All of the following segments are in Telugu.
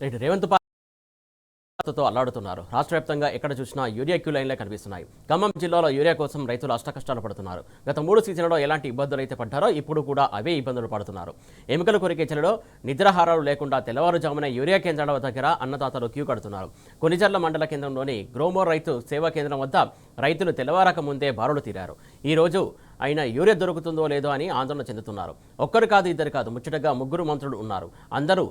రేవంత్ తో అల్లాడుతున్నారు. రాష్ట్ర వ్యాప్తంగా ఎక్కడ చూసినా యూరియా క్యూ లైన్లే కనిపిస్తున్నాయి. ఖమ్మం జిల్లాలో యూరియా కోసం రైతులు అష్టకష్టాలు పడుతున్నారు. గత 3 సీజన్లలో ఎలాంటి ఇబ్బందులు అయితే పడ్డారో ఇప్పుడు కూడా అవే ఇబ్బందులు పడుతున్నారు. ఎముకలు కొరికే చలిలో నిద్రాహారాలు లేకుండా తెల్లవారుజామున యూరియా కేంద్రాల దగ్గర అన్నదాతలు క్యూ కడుతున్నారు. కొనిజర్ల మండల కేంద్రంలోని గ్రోమోర్ రైతు సేవా కేంద్రం వద్ద రైతులు తెల్లవారక ముందే బారులు తీరారు. ఈ రోజు అయినా యూరియా దొరుకుతుందో లేదో అని ఆందోళన చెందుతున్నారు. ఒక్కరు కాదు, ఇద్దరు కాదు, ముచ్చటగా 3 మంత్రులు ఉన్నారు. అందరూ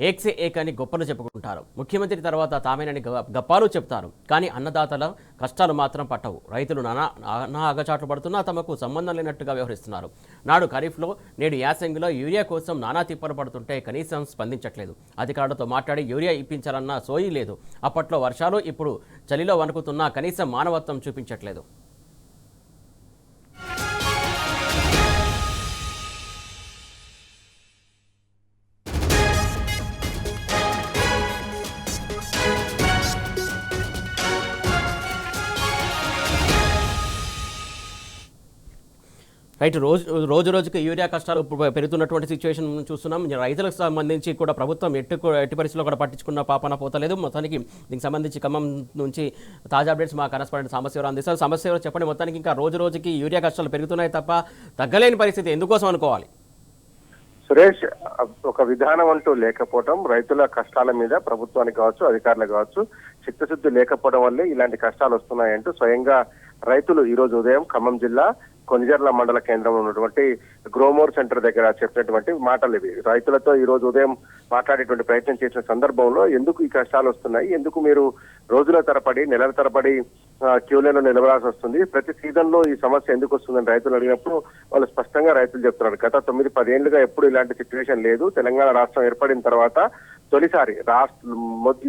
ఏక్సే ఏక్ అని గొప్పలు చెప్పుకుంటారు. ముఖ్యమంత్రి తర్వాత తామేనని గప్పాలు చెప్తారు. కానీ అన్నదాతల కష్టాలు మాత్రం పట్టవు. రైతులు నానా అగచాట్లు పడుతున్నా తమకు సంబంధం లేనట్టుగా వ్యవహరిస్తున్నారు. నాడు ఖరీఫ్లో, నేడు యాసంగిలో యూరియా కోసం నానా తిప్పలు పడుతుంటే కనీసం స్పందించట్లేదు. అధికారులతో మాట్లాడి యూరియా ఇప్పించాలన్న సోయి లేదు. అప్పట్లో వర్షాలు, ఇప్పుడు చలిలో వణుకుతున్నా కనీసం మానవత్వం చూపించట్లేదు. రైట్, రోజుకి యూరియా కష్టాలు పెరుగుతున్నటువంటి సిచ్యువేషన్ చూస్తున్నాం. రైతులకు సంబంధించి కూడా ప్రభుత్వం ఎట్టి పరిస్థితుల్లో కూడా పట్టించుకున్న పాపన పోతలేదు. మొత్తానికి దీనికి సంబంధించి ఖమ్మం నుంచి తాజా అప్డేట్స్ మా కరెస్పాండెంట్ సమస్యలు అందిస్తారు. సమస్య చెప్పండి. మొత్తానికి ఇంకా రోజుకి యూరియా కష్టాలు పెరుగుతున్నాయి తప్ప తగ్గలేని పరిస్థితి ఎందుకోసం అనుకోవాలి? సురేష్, ఒక విధానం అంటూ లేకపోవడం, రైతుల కష్టాల మీద ప్రభుత్వానికి కావచ్చు, అధికారులకు కావచ్చు చిత్తశుద్ధి లేకపోవడం వల్లే ఇలాంటి కష్టాలు వస్తున్నాయంటూ స్వయంగా రైతులు ఈ రోజు ఉదయం ఖమ్మం జిల్లా కొనిజర్ల మండల కేంద్రంలో ఉన్నటువంటి గ్రోమోర్ సెంటర్ దగ్గర చెప్పినటువంటి మాటలు ఇవి. రైతులతో ఈ రోజు ఉదయం మాట్లాడేటువంటి ప్రయత్నం చేసిన సందర్భంలో ఎందుకు ఈ కష్టాలు వస్తున్నాయి, ఎందుకు మీరు రోజుల తరబడి, నెలల తరబడి క్యూలలో నిలబడాల్సి వస్తుంది, ప్రతి సీజన్ లో ఈ సమస్య ఎందుకు వస్తుందని రైతులు అడిగినప్పుడు వాళ్ళు స్పష్టంగా రైతులు చెప్తున్నారు. గత 9-10 ఏళ్లుగా ఎప్పుడు ఇలాంటి సిచ్యువేషన్ లేదు. తెలంగాణ రాష్ట్రం ఏర్పడిన తర్వాత తొలిసారి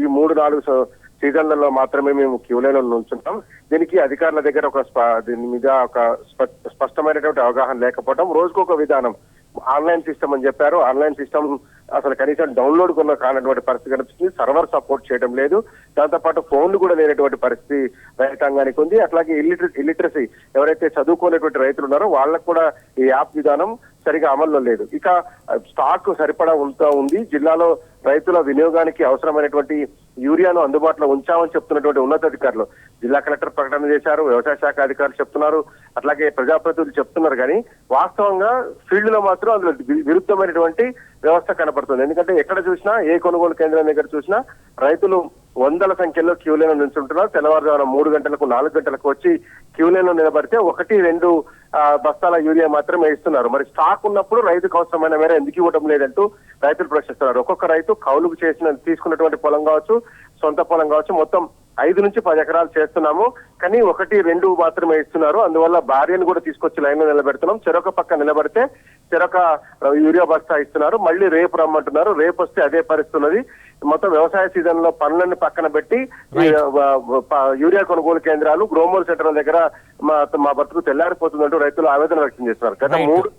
ఈ 3-4 సీజన్లలో మాత్రమే మేము క్యూలైన్లో నుంచుంటాం. దీనికి అధికారుల దగ్గర దీని మీద ఒక స్పష్టమైనటువంటి అవగాహన లేకపోవడం, రోజుకొక విధానం, ఆన్లైన్ సిస్టమ్ అని చెప్పారు. ఆన్లైన్ సిస్టమ్ అసలు కనీసం డౌన్లోడ్ కొన్న కానటువంటి పరిస్థితి కనిపిస్తుంది. సర్వర్ సపోర్ట్ చేయడం లేదు. దాంతోపాటు ఫోన్లు కూడా లేనటువంటి పరిస్థితి రైతాంగానికి ఉంది. అట్లాగే ఇల్లిటరసీ, ఎవరైతే చదువుకునేటువంటి రైతులు ఉన్నారో వాళ్ళకు కూడా ఈ యాప్ విధానం సరిగా అమల్లో లేదు. ఇక స్టాక్ సరిపడా ఉంది. జిల్లాలో రైతుల వినియోగానికి అవసరమైనటువంటి యూరియాను అందుబాటులో ఉంచామని చెప్తున్నటువంటి ఉన్నతాధికారులు, జిల్లా కలెక్టర్ ప్రకటన చేశారు, వ్యవసాయ శాఖ అధికారులు చెప్తున్నారు, అట్లాగే ప్రజాప్రతినిధులు చెప్తున్నారు. కానీ వాస్తవంగా ఫీల్డ్ లో మాత్రం అందులో విరుద్ధమైనటువంటి వ్యవస్థ కనపడుతుంది. ఎందుకంటే ఎక్కడ చూసినా, ఏ కొనుగోలు కేంద్రం దగ్గర చూసినా రైతులు వందల సంఖ్యలో క్యూలైన్లో నిల్చుంటున్నారు. తెల్లవారుజామున 3 గంటలకు 4 గంటలకు వచ్చి క్యూలైన్లో నిలబడితే 1-2 బస్తాల యూరియా మాత్రమే ఇస్తున్నారు. మరి స్టాక్ ఉన్నప్పుడు రైతుకు అవసరమైన మేర ఎందుకు ఇవ్వడం లేదంటూ రైతులు ప్రశ్నిస్తున్నారు. ఒక్కొక్క రైతు కౌలుకు తీసుకున్నటువంటి పొలం కావచ్చు, సొంత పొలం కావచ్చు, మొత్తం 5-10 ఎకరాలు చేస్తున్నాము, కానీ 1-2 మాత్రమే ఇస్తున్నారు. అందువల్ల భార్యను కూడా తీసుకొచ్చి లైన్ లో నిలబెడుతున్నాం. చెరొక పక్క నిలబడితే చెరొక యూరియా బస్తా ఇస్తున్నారు. మళ్ళీ రేపు రమ్మంటున్నారు. రేపు వస్తే అదే పరిస్థితి ఉన్నది. మొత్తం వ్యవసాయ సీజన్ లో పనులన్నీ పక్కన పెట్టి యూరియా కొనుగోలు కేంద్రాలు, గ్రోమోర్ సెంటర్ దగ్గర మా బతుకు తెల్లారిపోతుందంటూ రైతులు ఆవేదన వ్యక్తం చేస్తున్నారు. గత 3